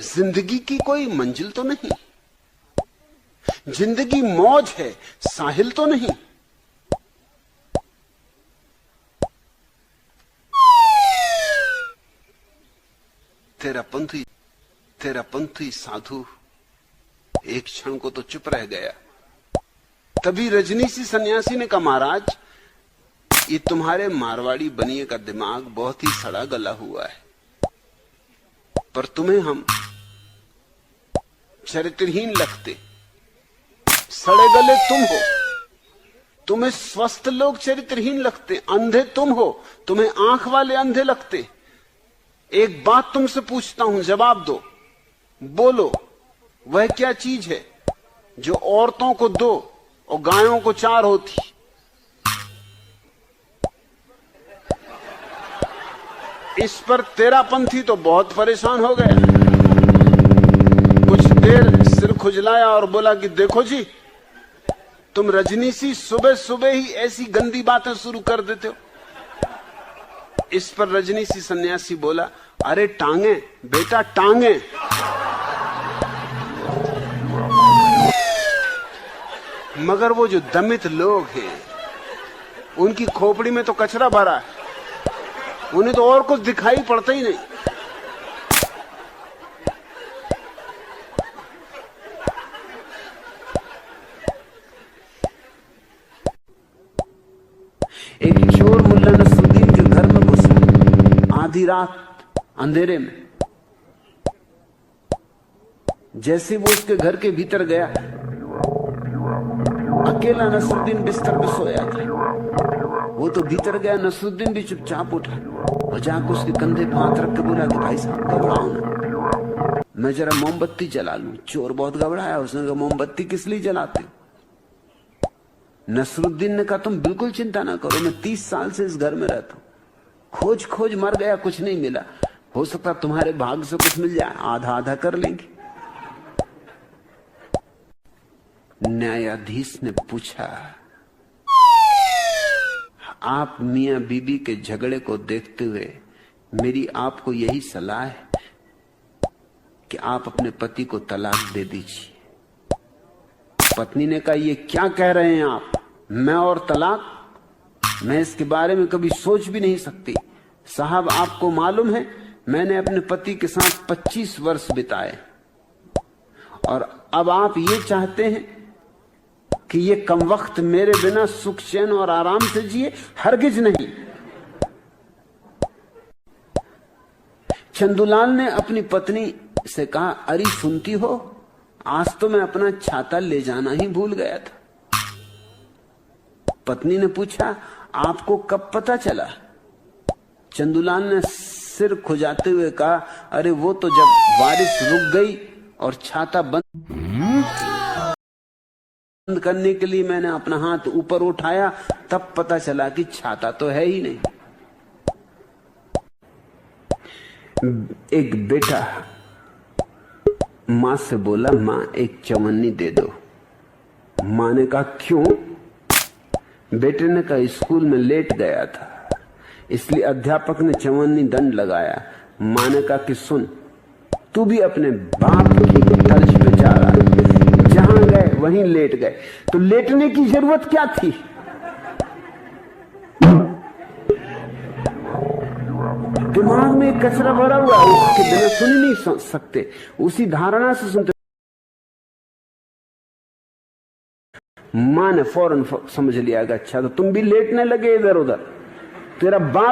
जिंदगी की कोई मंजिल तो नहीं, जिंदगी मौज है, साहिल तो नहीं। तेरा पंथी साधु एक क्षण को तो चुप रह गया। तभी रजनीशी सन्यासी ने कहा, महाराज ये तुम्हारे मारवाड़ी बनिए का दिमाग बहुत ही सड़ा गला हुआ है, पर तुम्हें हम चरित्रहीन लगते। सड़े गले तुम हो, तुम्हें स्वस्थ लोग चरित्रहीन लगते। अंधे तुम हो, तुम्हें आंख वाले अंधे लगते। एक बात तुमसे पूछता हूं, जवाब दो, बोलो वह क्या चीज है जो औरतों को 2 और गायों को 4 होती? इस पर तेरा पंथी तो बहुत परेशान हो गया। कुछ देर सिर खुजलाया और बोला कि देखो जी, तुम रजनीशी सुबह सुबह ही ऐसी गंदी बातें शुरू कर देते हो। इस पर रजनीशी सन्यासी बोला, अरे टांगे बेटा, टांगे। मगर वो जो दमित लोग हैं, उनकी खोपड़ी में तो कचरा भरा है, उन्हें तो और कुछ दिखाई पड़ता ही नहीं। एक चोर मुल्ला नसरुद्दीन के घर में घुसा आधी रात अंधेरे में। जैसे वो उसके घर के भीतर गया, अकेला नसरुद्दीन बिस्तर पे सोया था। वो तो भीतर गया, नसरुद्दीन भी चुपचाप उठा और जाकर उसके कंधे पे हाथ रख के बोला कि भाई साहब घबराओ ना, मैं जरा मोमबत्ती जला लूं। चोर बहुत घबराया, उसने कहा मोमबत्ती किस लिए जलाते हो? नसरुद्दीन ने कहा तुम बिल्कुल चिंता ना करो, मैं 30 साल से इस घर में रहता हूं। खोज खोज मर गया, कुछ नहीं मिला। हो सकता तुम्हारे भाग से कुछ मिल जाए, आधा आधा कर लेंगे। न्यायाधीश ने पूछा, आप मियां बीबी के झगड़े को देखते हुए मेरी आपको यही सलाह है कि आप अपने पति को तलाक दे दीजिए। पत्नी ने कहा, ये क्या कह रहे हैं आप? मैं और तलाक? मैं इसके बारे में कभी सोच भी नहीं सकती। साहब आपको मालूम है, मैंने अपने पति के साथ 25 वर्ष बिताए और अब आप ये चाहते हैं कि ये कम वक्त मेरे बिना सुख चैन और आराम से जिए? हरगिज नहीं। चंदूलाल ने अपनी पत्नी से कहा, अरे सुनती हो, आज तो मैं अपना छाता ले जाना ही भूल गया था। पत्नी ने पूछा, आपको कब पता चला? चंदूलाल ने सिर खुजाते हुए कहा, अरे वो तो जब बारिश रुक गई और छाता बंद करने के लिए मैंने अपना हाथ ऊपर उठाया, तब पता चला कि छाता तो है ही नहीं। एक बेटा मां से बोला, मां एक चवन्नी दे दो। मां ने कहा, क्यों? बेटे ने कहा, स्कूल में लेट गया था, इसलिए अध्यापक ने चवन्नी दंड लगाया। मां ने कहा कि सुन, तू भी अपने बाप की तर्ज पे जा रहा है, जहां गए वहीं लेट गए, तो लेटने की जरूरत क्या थी? दिमाग में कचरा भरा हुआ, उसके बिना सुन ही नहीं सकते, उसी धारणा से सुनते। मां ने फौरन समझ लिया, अच्छा तो तुम भी लेटने लगे इधर उधर, तेरा बाप